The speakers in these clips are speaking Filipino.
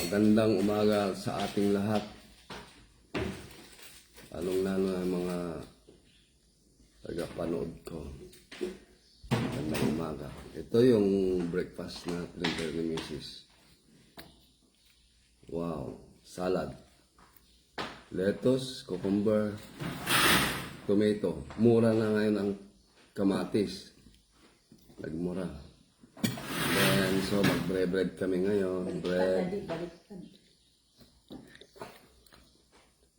Magandang umaga sa ating lahat. Lalong-lalo na mga tagapanood ko. Magandang umaga. Ito yung breakfast na printer ni Mrs. Wow. Salad. Lettuce, cucumber, tomato. Mura na ngayon ang kamatis. Nagmura. Then, so mag-bread kami ngayon.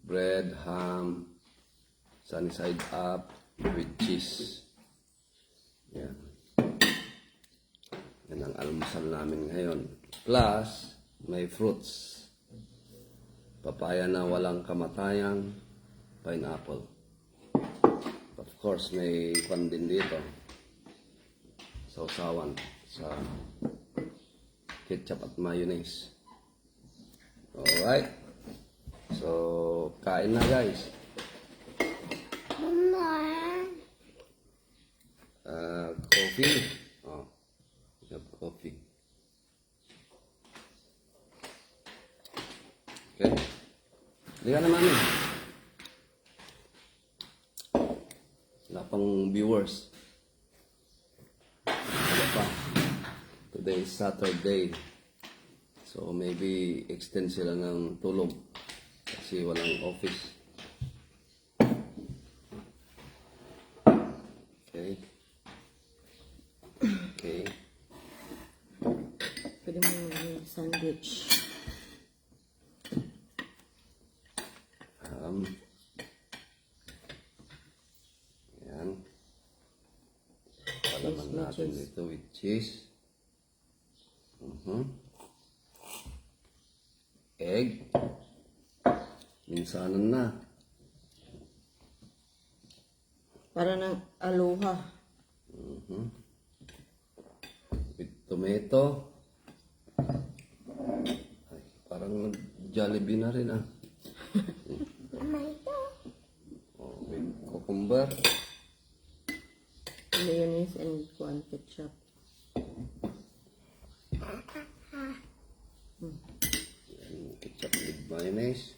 Bread, ham, sunny side up, with cheese. Yan. Yan ang almusal namin ngayon. Plus, may fruits. Papaya na walang kamatayang, pineapple. Of course, may pan din dito. Sausawan sa ketchup at mayonnaise. Alright. So, kain na guys. Coffee. Oh, we have coffee. Okay. Liga na mami. Wala pang viewers. Wala pa. Today is Saturday. So maybe extend sila ng tulog kasi walang office. Okay. Okay. Pwede mo maging sandwich. Yan. Palaman natin ito with cheese. Egg. Minsanan na. Para ng aloha. With tomato. Ay, parang Jollibee na rin ah. Oh, with cucumber. Mayonnaise and ketchup. Ketchup with mayonnaise.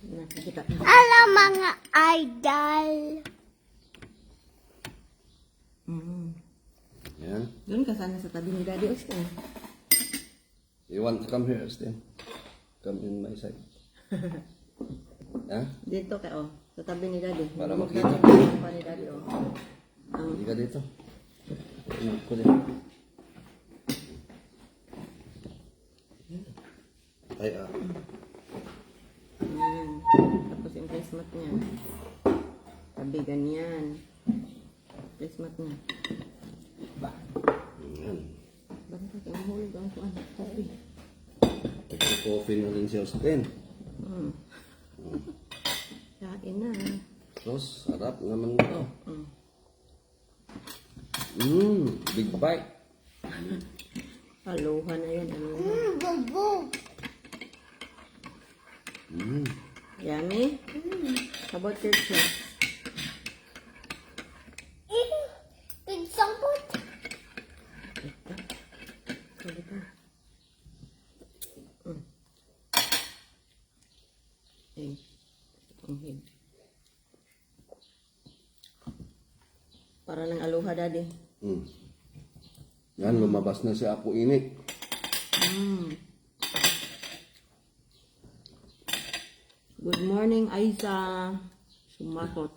Nakikita. Hello mga idol. Yan. Doon ka sana sa tabi ni Daddy Austin. You want to come here, Austin? Come in my side. Ha? Dito ka sa tabi ni Daddy. Para makita. Pa ni Daddy Hindi ka dito. Ingat ko din. Ay, Tapos yung placemat niya. Tabi ganyan. Placemat niya. Yan. Bakit ka mahulog ang kuan? Tabi. Coffee na rin si Austin. Kain na. Sos, sarap naman ito. Big bite. Aloha na yan. Aloha. Yummy? How about your cheese? Pigsambot. Pwede pa. Egg. Ang head. Para ng aloha, Daddy. Yan, lumabas na si Apo Inik. Good morning, Aiza. Sumakot.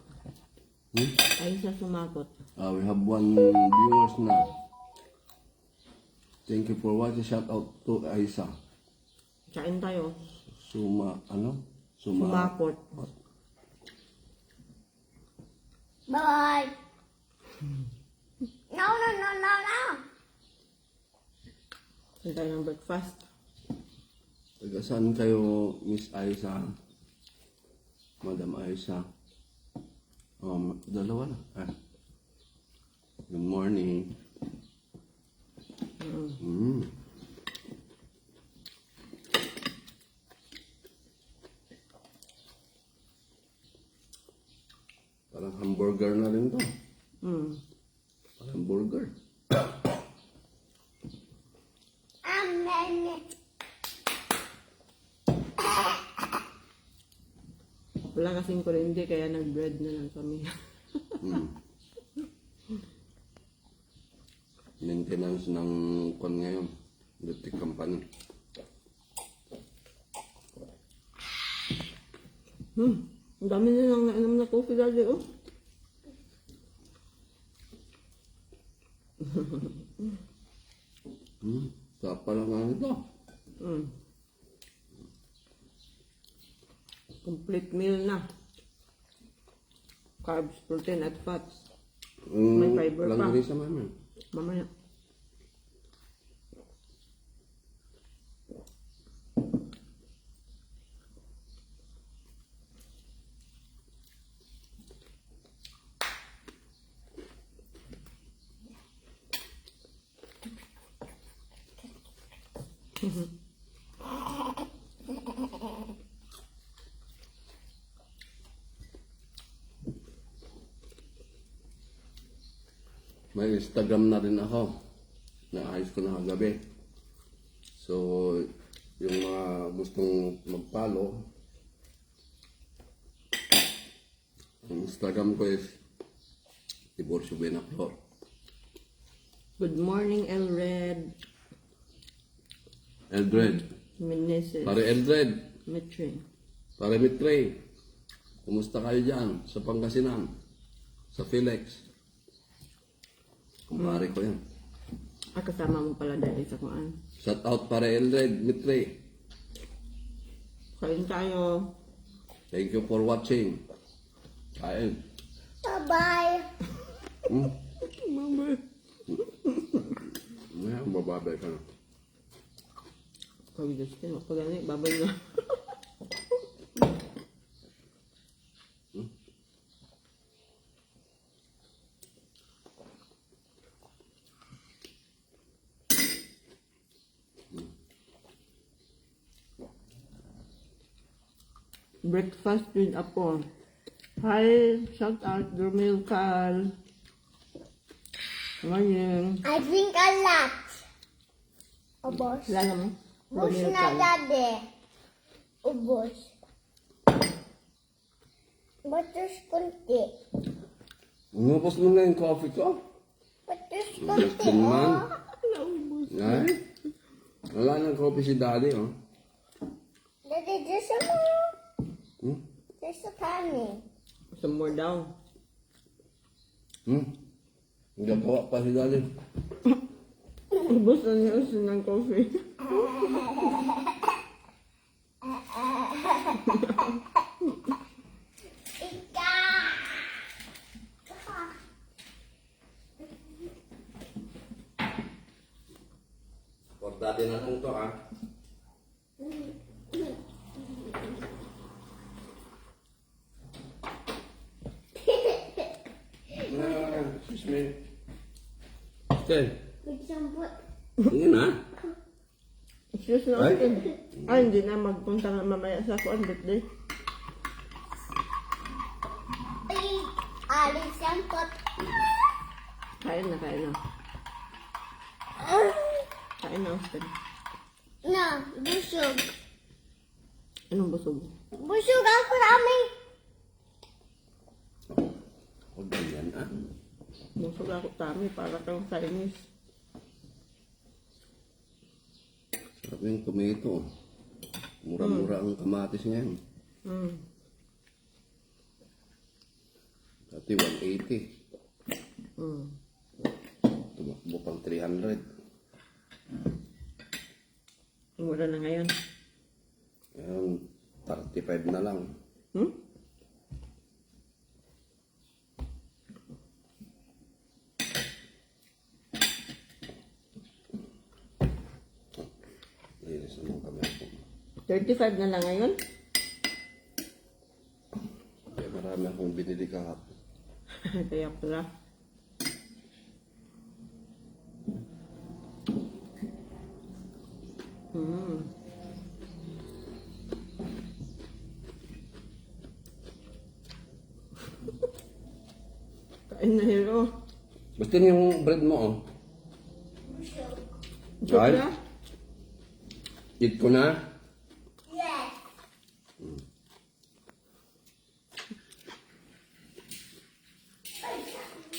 Aiza sumakot. We have one viewers na. Thank you for watching. Shout out to Aisa. Kain tayo. Sumakot. Bye. No. Kain tayo ng breakfast. Taga saan kayo, Miss Aisa? Madam Aisa? Dalawa na. Good morning. Parang hamburger na rin to. Parang burger. Wala kasing kuryente kaya nag-bread na lang kami. Maintenance ng kon ngayon. Electric company. Ang dami na lang nainom na coffee dali, oh. Sarap pala nga ito. Complete meal na. Carbs, protein, at fats. May fiber pa. Lang rin sa mama. Mamaya. May Instagram na rin ako. Naayos ko na kagabi. So, yung mga gustong mag-follow, ang Instagram ko is Tiborcio Benaflor. Good morning, Elred. Eldred. Meneses. Pare Eldred. Metre. Pare Mitre. Kumusta kayo dyan? Sa Pangasinan? Sa Felix? Kumpare ko yan. Kasama mo pala dali sa kuan. Shout out Pare Eldred Mitre. Kain tayo. Thank you for watching. Kain. Bye-bye. Mama. Ngayon, bababay ka na. Pag Justin, pag babay na. Breakfast with Apo. Hi, shout out Dormil Carl. Ngayon. I drink a lot. Ubos. Lala mo? Ubos Dormil na, Carl. Daddy. Ubos. Batos kunti. Umupos mo na yung coffee ko. Batos Ubos kunti. din man. Naubos. Ay, wala nang coffee si daddy, oh. Daddy, just a more. Just a tiny. Some more down. Gagawa pa si daddy. Ubos na niya siya ng coffee. Ika! For daddy na lang to, ah. Excuse me. Okay. Magsambot. Sige na. Excuse na Ay. Austin. Ay, hindi na magpunta na mamaya sa kuan birthday. Ay, alis ang pot. Kain na, kain na. Kain na, Austin. Na, busog. Anong busog? Busog ako namin. Huwag ganyan, ah. Busog ako tami para kang Chinese. Sarap yung tomato. Mura-mura ang kamatis ngayon. Dati 180. Tumakbo pang 300. Mura na ngayon. Ngayon, 35 na lang. Linis naman kami ako. 35 na lang ngayon? Kaya marami akong binili kahapon. Kaya pala. Kain na hero. Gusto niyo yung bread mo, oh. Busog Ay. na? Eat ko na. Yes.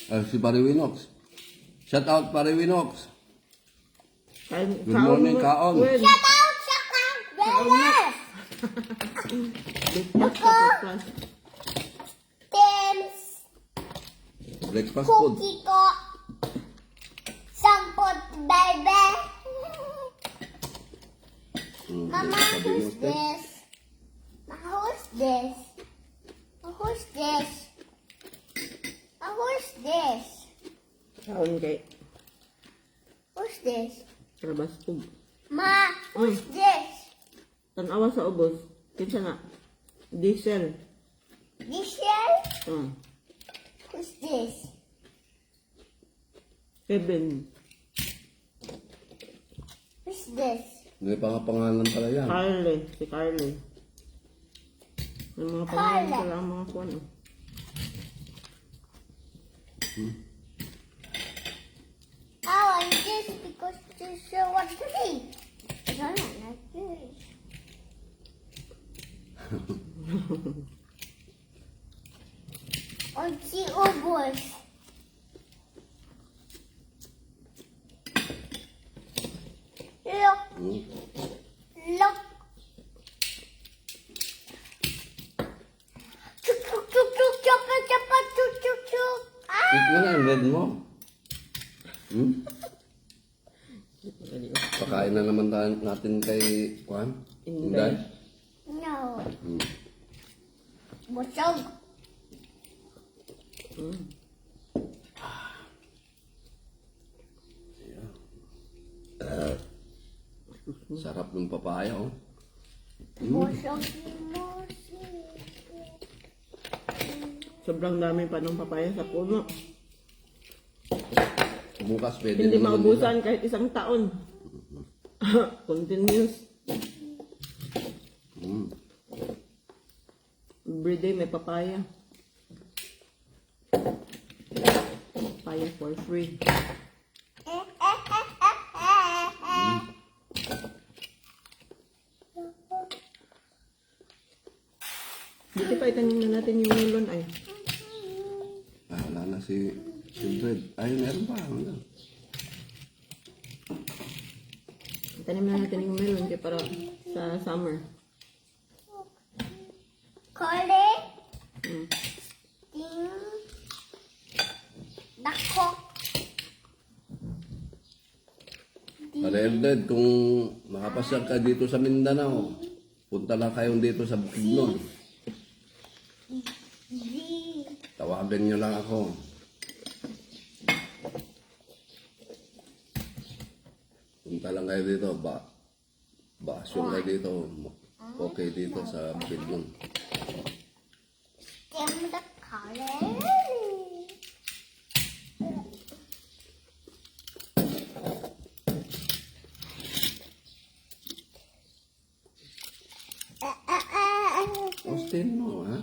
Si Pariwinox. Shout out Pariwinox. Good Good morning, Kaon. Shout out, brother! Breakfast sa breakfast. Tim's Breakfast food. cookie ko. Sampot, baby. Mama, Sabi mo, who's Steph? this? Who's this? Who's this? Who's this? Kaon kay Who's this? Trabastog. Ma, who's this? Tanawa sa ubos. Kinsa na? Diesel. This year? Who's this? Kevin. Who's this? May pangalan pala yan. Carly. Si Carly. May mga pangalan pala ang mga kuwan. I want this because this is what to eat. I don't like this. On si ubos. Look, look. Chuk, chuk, chuk, chuk, chuk, chuk, chuk, chuk, chuk, chuk. Ah! Eat mo na yung red mo. Pakain na naman natin kay Juan. Inday. Inday. No. Busog. Sarap ng papaya, oh. Busog mo si... Sobrang dami pa ng papaya sa puno. Bukas pwede Hindi naman maubusan kahit isang taon. Continuous. Everyday may papaya. Papaya for free. Dito pa itanim na natin yung melon ay. Wala na si Bread. Ay, meron pa. Wala. Itanim na natin yung melon kaya para sa summer. Kole, Mm. ting, dako. Bread, kung makapasyal ka dito sa Mindanao, punta lang kayong dito sa Bukidnon. Di. Tawagan nyo lang ako. Punta lang kayo dito. Bakasyon kayo dito. Okay dito sa Bukidnon. Tim the kole. Austin mo, ha?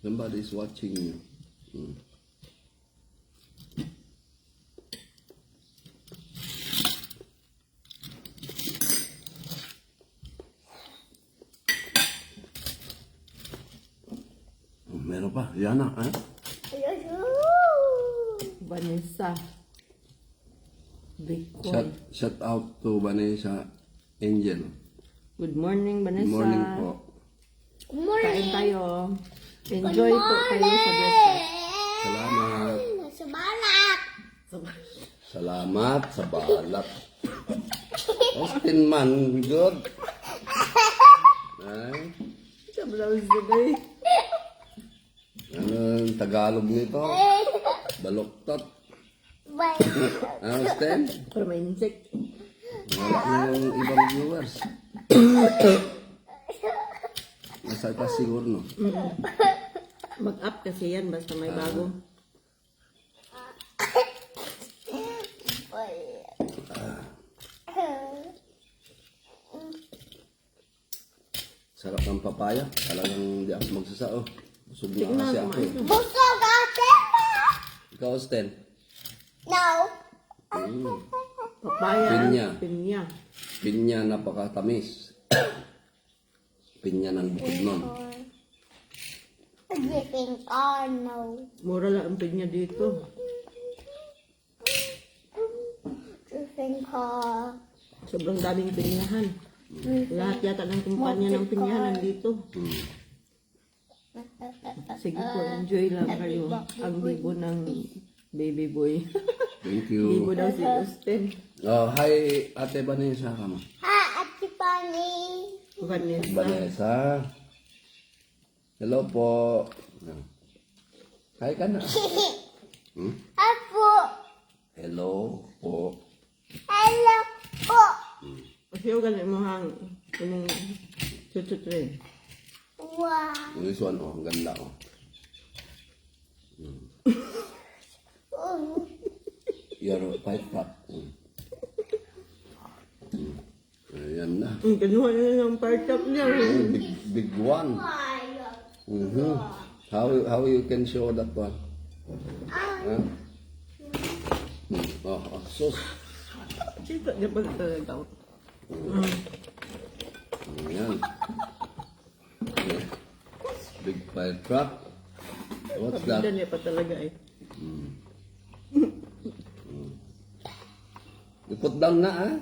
Somebody's watching you. Meron pa. Yana, ha? Vanessa. Bitcoin. Shout out to Vanessa Angel. Good morning, Vanessa. Good morning po. Kain tayo. Enjoy po kayo sa breakfast. Salamat. Subalak. Salamat sa balat. Austin man, good. Ay, Sa blouse today. ano ang Tagalog nito? Baloktot. Bye. Ano, Austin? Para may insect. Wala na yung ibang viewers. Nasa pa siguro, no? Mag-up kasi yan basta may bago. Sarap ng papaya. Talagang di ako magsasao. Busog na Tingnan, kasi ako. kumain ka. Busog ate. Ikaw, Austin? No. Papaya. Pinya. Pinya. Pinya napakatamis. Pinya ng Bukidnon. What do you think? Oh no. Mura lang ang pinya dito. What do you think? Sobrang daming pinyahan. Lahat yata ng kumpanya ng pinyahan nandito. Sige po, enjoy lang kayo. Ang bibo ng baby boy. Thank Bibo you. daw si Austin. Oh, hi, Ate Vanessa ka mo. Hi, Ate Bunny. Vanessa. Vanessa. Hello po. Hi ka na. Hmm? Apo. Hello po. Hello po. Kasi yung ganit mo hang yung chuchutre. Wow. This one, oh, ang ganda, oh. Your pipe cup. Ayan na. Kinuha na ng part up niya. Oh, big one. Mm-hmm. How you can show that one? Huh? Oh, sus. Kita niya pa talaga. Ayan. Yeah. Big fire truck. What's Pabida that? niya pa talaga eh. You put down na, ah?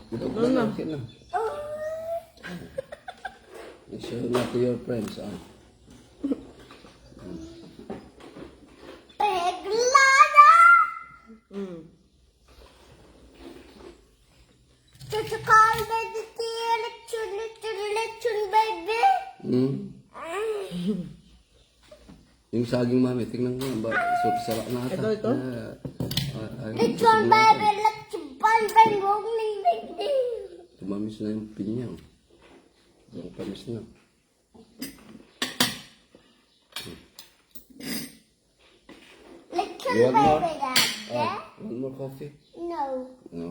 You put down na. Okay na. You show na to your friends, ah. Eglada. Mm. Tutukal baby, lechon baby. Hmm? Yung saging mami, tingnan mo ba? Sarap na ata. Ito? Lechon baby, lechon baby, rolling baby. Tumamis na yung pinya. Ang tamis na. Lechon You want more? baby, Dad. One more coffee? No. No?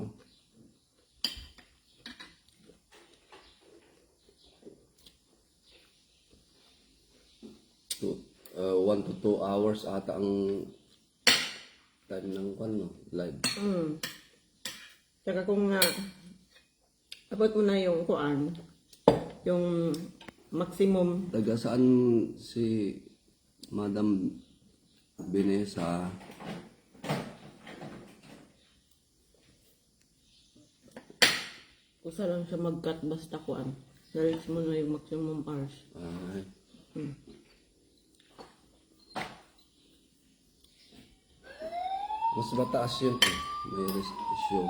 Two, 1 to 2 hours ata ang time ng no? Live. Tsaka kung abot mo na yung kuan, yung maximum. Taga saan si Madam Vanessa? Usa lang siya mag-cut basta kuan. Na-reach mo na yung maximum hours. Ay. Mas mataas yun eh. May ratio.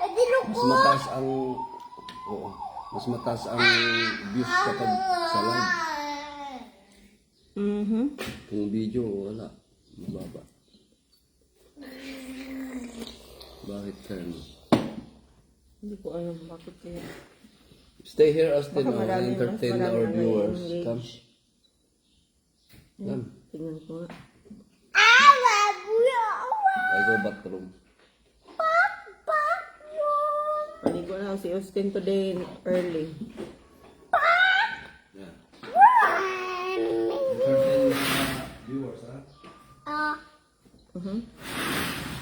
Daddy, look. Mas mataas ang... Oo. Mas mataas ang views kapag sa live. Kung video, wala. Mababa. Bakit kaya no? Hindi ko alam bakit kaya. Stay here, Austin. Baka maraming- Entertain mas our marami viewers. na-engage. Come. Come. Tingnan ko nga. Awa, buya, awa. I go bathroom. Papa, no. Paligo na ako si Austin today early. Yeah. Run. Entertain viewers, ha?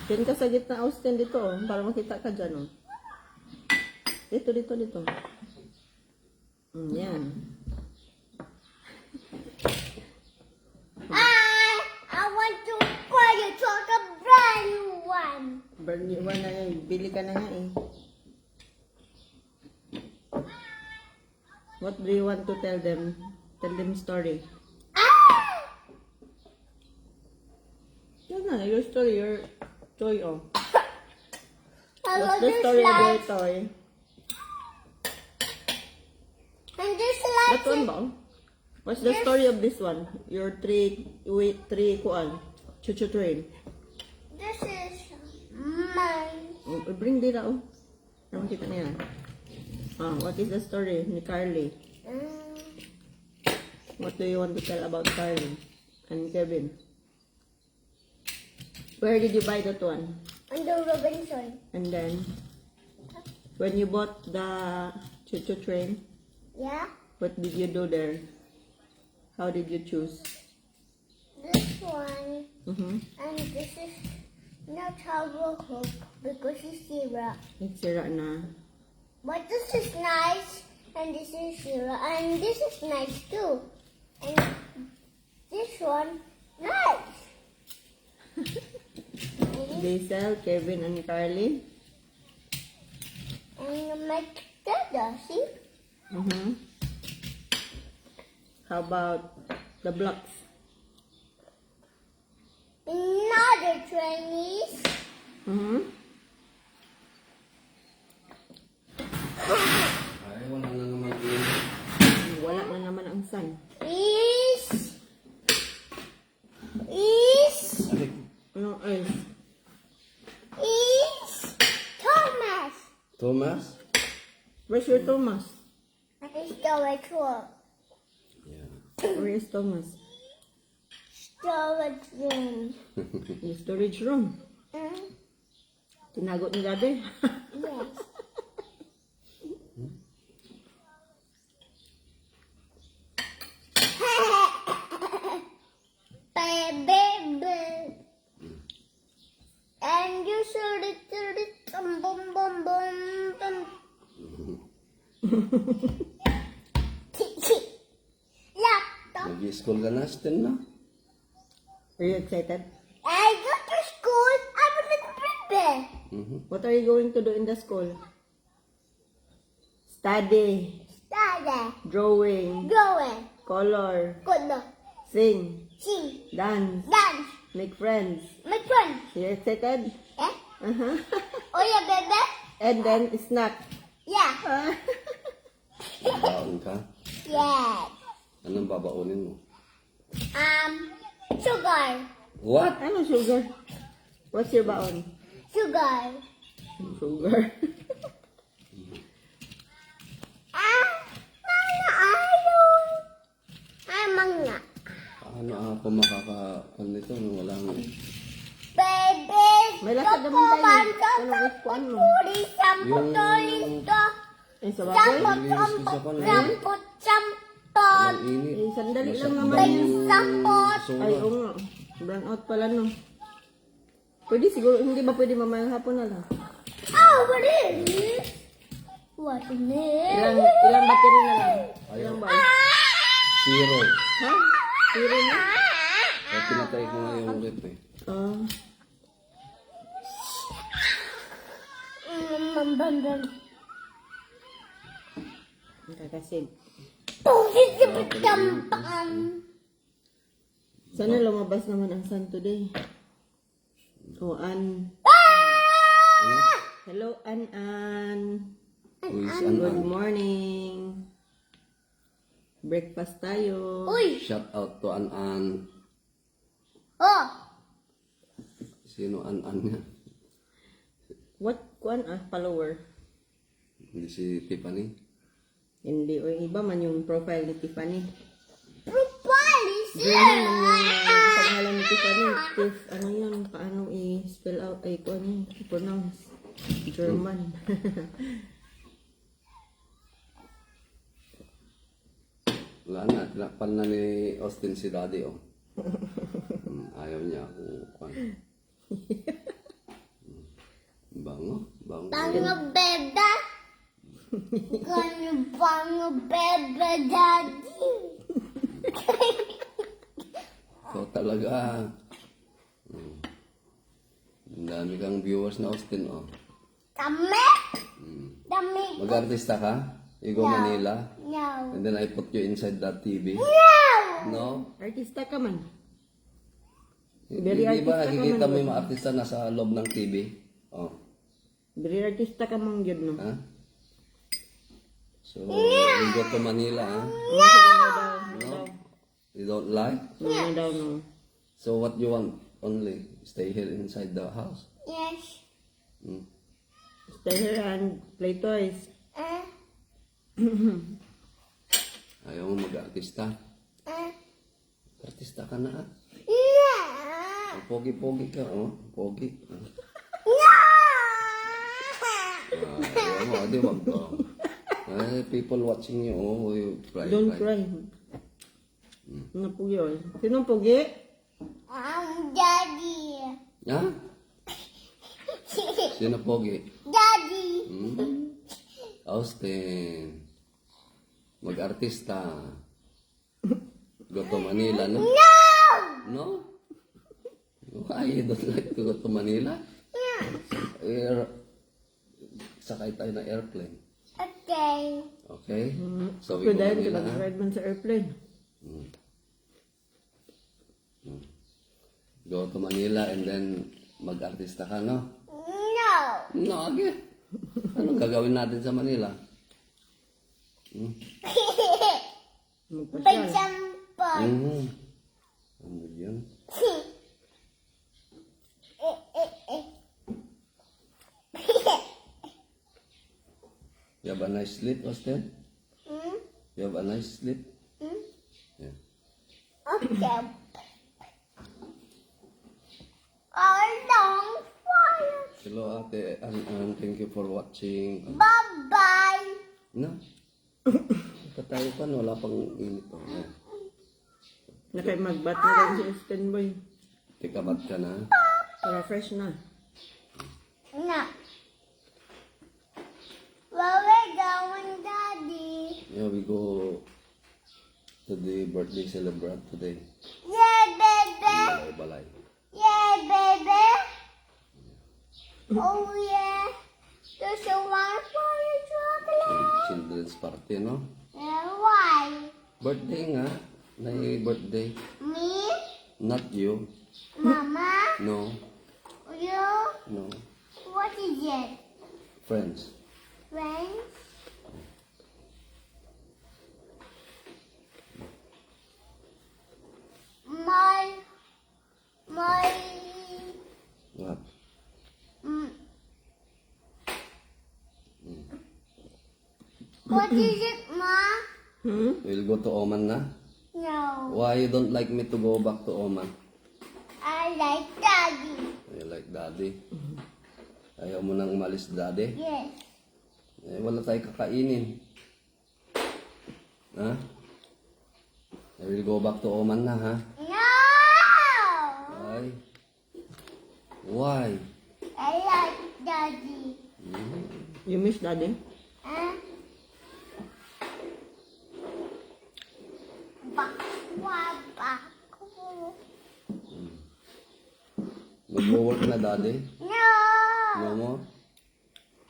Diyan ka sa gitna, Austin, dito, oh, para makita ka dyan, oh. Dito. Yan. I want to call you to a brand new one. Brand new one na yan. Bili ka na nga, eh. What do you want to tell them? Tell them story. Yan na, your story, your toy, oh. I What's love the this story of your light. toy? And this light. That one ba? What's the story of this one? Your three kuan, chuchu train. This is mine. Bring data, oh. Ano kita niya? What is the story ni Carly? What do you want to tell about Carly and Kevin? Where did you buy that one? Under Robinson. And then, when you bought the chuchu train, Yeah. what did you do there? How did you choose? This one. Mm-hmm. And this is not how we'll cook because it's syrup. Sira na. But this is nice. And this is zero. And this is nice too. And this one, nice. Diesel, Kevin, and Carly. And my dada, see? Mm-hmm. How about the blocks? Another Chinese. Mm-hmm. Ay, wala na naman yun. Wala na naman ang sun. Is Ay, Ano else? Thomas. Thomas? Where's your Thomas? It's storage room. Yeah. Where is Thomas? Storage room. In the storage room. Mm, Tinago ni Daddy. yes. Baby. And you should it boom boom boom boom. Laptop. Nag-school ka na, still na? Are you excited? I go to school. I'm a little baby. What are you going to do in the school? Study, Study. drawing, Going. color, Good luck. sing, Sing. dance, Dance. make friends. My friend. You excited? Eh? Uh-huh. Oh yeah, baby. And then snack. Yeah. Baon ka? Yes. Anong babaunin mo? Sugar. What? Ano sugar? What's your baon? Sugar. Sugar. Mana ayaw. Ay, mga. Paano ako makakakuan nito nung walang... Baby. May lakad naman tayo. Anong ikuan mo? Samput, to. Eh, sa bagay? Samput. Walang init. Eh, sandali lang naman May yan. samput. Ay, oo nga. Brown out pala no. Pwede siguro, hindi ba pwede mamayang hapon na lang? Oh, what is this? What is this? Ilang battery na lang? Ilang ba? Zero. Ha? Zero na? Kaya pinatay ko nga yung rep eh. Ah. Kakasig. Oh, this is a tampang. Sana lumabas naman ang sun today. O, An. Ano? Hello, An. Who is Good An-An? morning. Breakfast tayo. Uy. Shout out to An-An. Oh. Sino An-An niya? What, kuan follower? Hindi si Tiffany. Hindi, o yung iba man yung profile ni Tiffany. Propali German man yung pangalan ni Tiffany. Tiff, ano yun, paano i-spell out, ay kuan yun, i-pronounce. German. Wala na, tinakpan na ni Austin si Daddy oh. Ayaw niya ako. Kwan. Bango, bango. Bango bebe. Gonna bango bebe daddy. Ikaw talaga. Ang dami kang viewers na Austin oh. Dami. Dami. Mag-artista ka? You go Manila? No. And then I put you inside that TV? No. No? Artista ka man. Hindi Very ba artista ka nakikita man, mo yung mga artista na sa loob ng TV? Oh. Very artista ka man yun, no? Ha? So, you go to Manila, ha? No? You don't like? No, daw, no. So, what you want? Only stay here inside the house? Yes. Hmm. Stay here and play toys. Ayaw mo mag-artista? Artista ka na, ha? No. Ang pogi-pogi ka, oh. Pogi. No. Ayaw mo, di wag ka. Ay, people watching you, oh. You cry, Don't cry. cry. Ano po yun? Sinong pugi? Daddy. Ha? Sino pogi? Daddy. Hmm? Austin. mag-artista. Go to Manila, no? No! No? Why you don't like to go to Manila? Sakay tayo ng airplane. Okay. Okay? So So we go dahil Manila, ha? mag-ride man sa airplane. Go to Manila and then mag-artista ka, no? No. No, again. Anong gagawin natin sa Manila? Magpasyal. Example. Ano yun? You have a nice sleep, Austin? You have a nice sleep? Yeah. Okay. A long fire. Hello, ate. And thank you for watching. Bye-bye. No? Katayo pa, no? Wala pang init. Oh, yeah. Nakay magbat na rin si Austin Boy. Tikabat ka na. Para fresh na. No. Where we going, Daddy? Yeah, we go to the birthday celebrant today. Yeah, baby. Balay-balay. Yeah, baby. Oh, yeah. There's a one for your chocolate. Children's party, no? Yeah, why? Birthday nga. May birthday. Me? Not you. Mama? No. You? No. What is it? Friends. Friends? My, What? mm. What is it, Ma? We'll go to Oman na? No. Why you don't like me to go back to Oman? I like Daddy. You like daddy? Ayaw mo nang umalis daddy? Yes. Eh, wala tayo kakainin. Ha? I will go back to Oman na, ha? No! Why? Why? I like Daddy. You miss daddy? Huh? Bakwa. Mag-work na daddy? No! No more?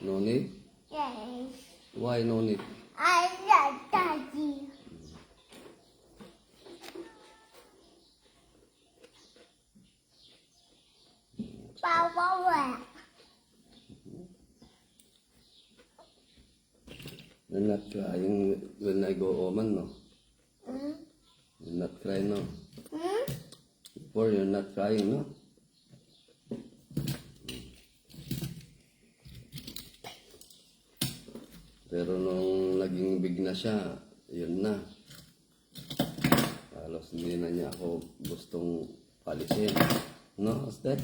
No need? Yes. Why no need? I like Daddy. Papa. You're not crying when I go Oman, no? Hmm? You're not crying, no? Hmm? Before you're not crying, no? Pero nung naging big na siya, yun na. Halos hindi na niya ako gustong palisin. No, Astet?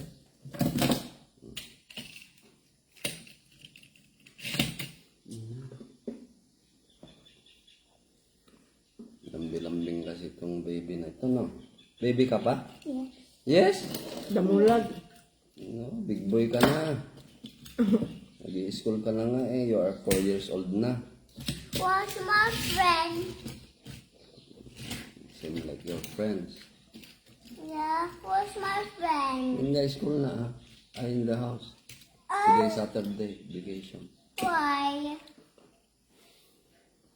Lambi-lambing kasi itong baby na ito, no? Baby ka pa? Yes. Yes? Damulag. No, big boy ka na. Nag-i-school ka na nga eh. You are 4 years old na. What's my friend? Seem like your friends. Yeah, what's my friend? In the school na ah. Ay, in the house. Today Saturday, vacation. Why?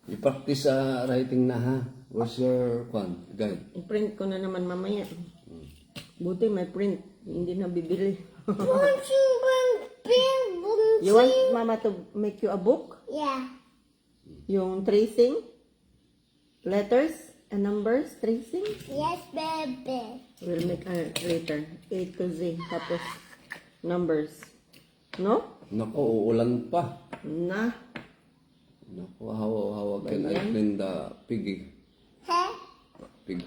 You practice writing na ha. Where's your guide? I-print ko na naman mamaya. Buti may print. Hindi na bibili. Bunching, bing, bunching. You want mama to make you a book? Yeah. Yung tracing? Letters and numbers? Tracing? Yes, baby. We'll make later. A to Z. Tapos numbers. No? Nako, uulan pa. Na. Nako, how can I clean the pig Hey,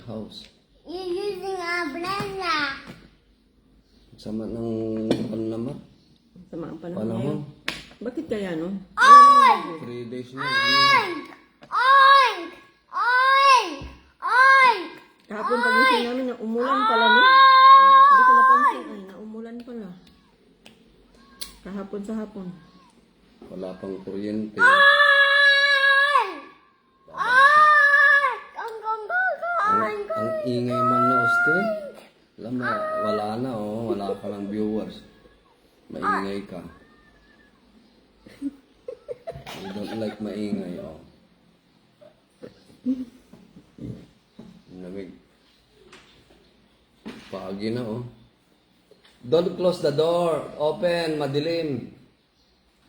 house? you're using a blender. Sama ng naman. Sama ang panahon. Panahon. Bakit kaya no? Oink! 3 days na. Oink! Oink! Oink! Oink! Kahapon pagising namin na umulan pala no? Hindi ko napansin. Ay, naumulan pala. Kahapon sa hapon. Wala pang kuryente. Oink! Oink! ingay man na, Austin. Alam mo, wala na, oh. Wala ka lang viewers. Maingay ka. You don't like maingay, oh. Lamig. Pagi na, oh. Don't close the door. Open, madilim.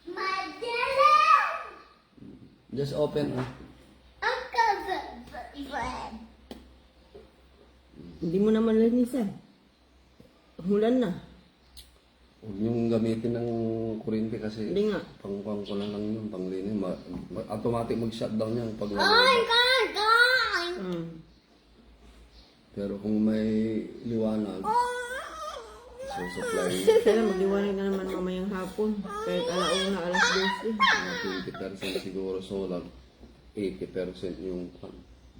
Madilim! Just open, oh. Uncle Fred. Hindi mo naman linisan. Hulan na. Huwag niyong gamitin ng kuryente kasi Hindi nga. pang ko na lang yun, panglinis. Automatic mag-shutdown yan pag Oh my God, God! Pero kung may liwanag, susupply Kaya magliwanag na naman mamayang hapon. Kahit alauna, alas 12. mga 20% siguro solar, 80% yung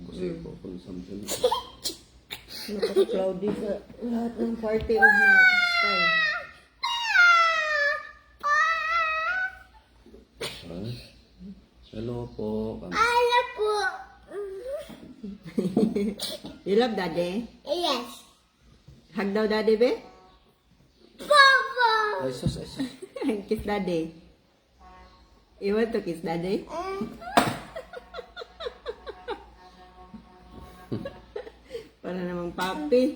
busi ko consumption. Napaka-cloudy sa lahat ng party of the sky. Ah, hello po. Ano po? You love daddy? Yes. Hug daw daddy, be? Papa! Ay sus, ay sus. Kiss daddy. You want to kiss daddy? Para namang papi.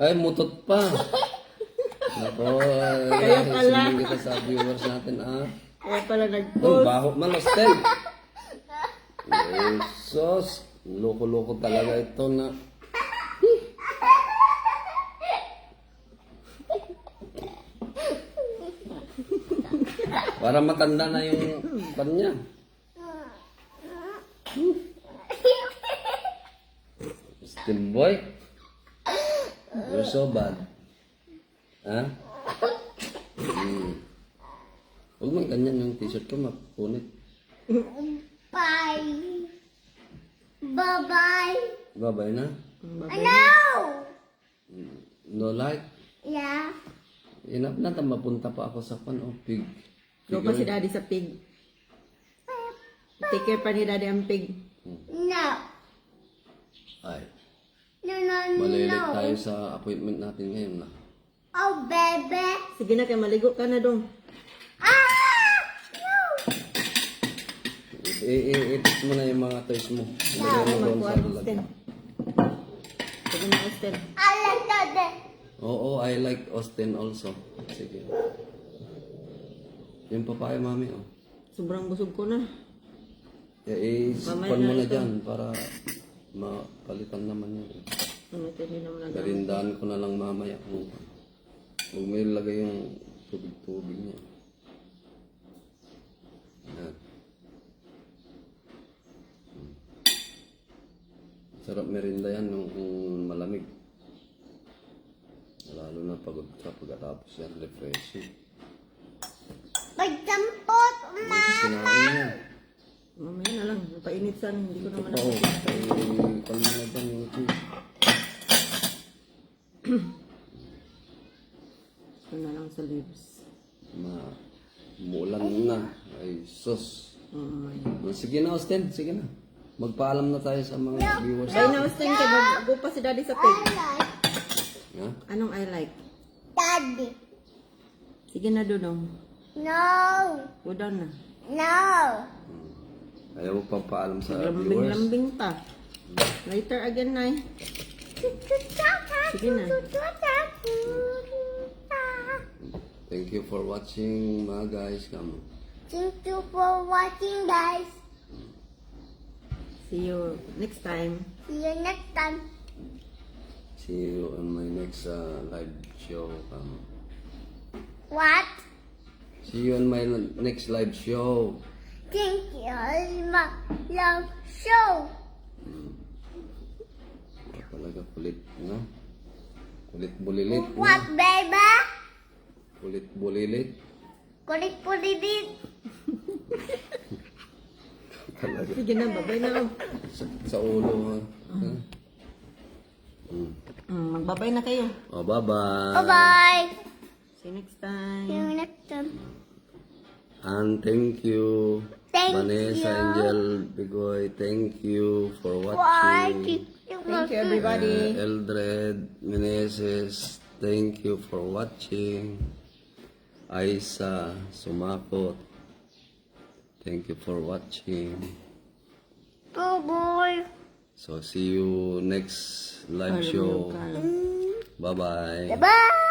Ay, mutot pa. Nako, Kaya pala. sumingin kita sa viewers natin, ah. Kaya pala Ang nag-post. baho man, Austin. Jesus, loko-loko talaga ito na. Para matanda na yung kanya. Austin boy, you're so bad. Ha? Huwag man ganyan yung t-shirt ko, mapunit. Bye. Bye-bye. Babay na. No! No like. Yeah. Inap na, mapunta pa ako sa pig. Go pa si daddy sa pig. Take care pa ni daddy ang pig. No. Ay, No, no, no. malilate tayo sa appointment natin ngayon na. Oh, baby. Sige na, kaya maligo ka na dong. Ah! No. I-edit mo na yung mga toys mo. Ilagay mo doon Magkuha sa ng vlog. Austin. Sige na, Austin. I like that. Oo, I like Austin also. Sige. Yung papaya, mami, oh. Sobrang busog ko na. Isipan mo na dyan para mapalitan naman yun. Ano ito, hindi naman nagawin. Garindaan ko na lang mamaya kung huwag may lagay yung tubig-tubig niya. Yan. Sarap merinda yan kung malamig. Lalo na pagod ka pagkatapos yan, refreshing. Pagdampot, Kasi kinain niya. Mamaya na lang, napainit sana, hindi ko Ito naman pa oh, nakikita. kay kalma na dyan yung cheese. Ito na lang sa lips. Mulan na. Ay, sus. Oh my. Sige na, Austin. Sige na. Magpaalam na tayo sa mga viewers. Bye na, Austin, kaya mag-go pa si daddy sa I pig. like Ha? Anong I like? daddy. Sige na, Dudong. No. Go down na. No. Ayaw mo pang paalam sa viewers. Lambing-lambing pa. Later again, Nay. Sige na. Thank you for watching, mga guys. Come. Thank you for watching, guys. See you next time. See you next time. See you on my next live show. Come. What? See you on my next live show. Thank you, my love show. Talaga kulit, no? Kulit bulilit, no? What, baby? Kulit bulilit. Kulit-kulit. Talaga. Sige na, babay na. Sa ulo, ha? Magbabay na kayo. Oh, bye-bye. Bye-bye. See you next See time. you next time. And thank you. Thank Vanessa, Angel, Bigoy, thank you for Why? watching. Thank you, everybody. Eldred, Meneses, thank you for watching. Aisa, Sumakot, thank you for watching. Oh boy. So see you next live show. Bye-bye. Bye.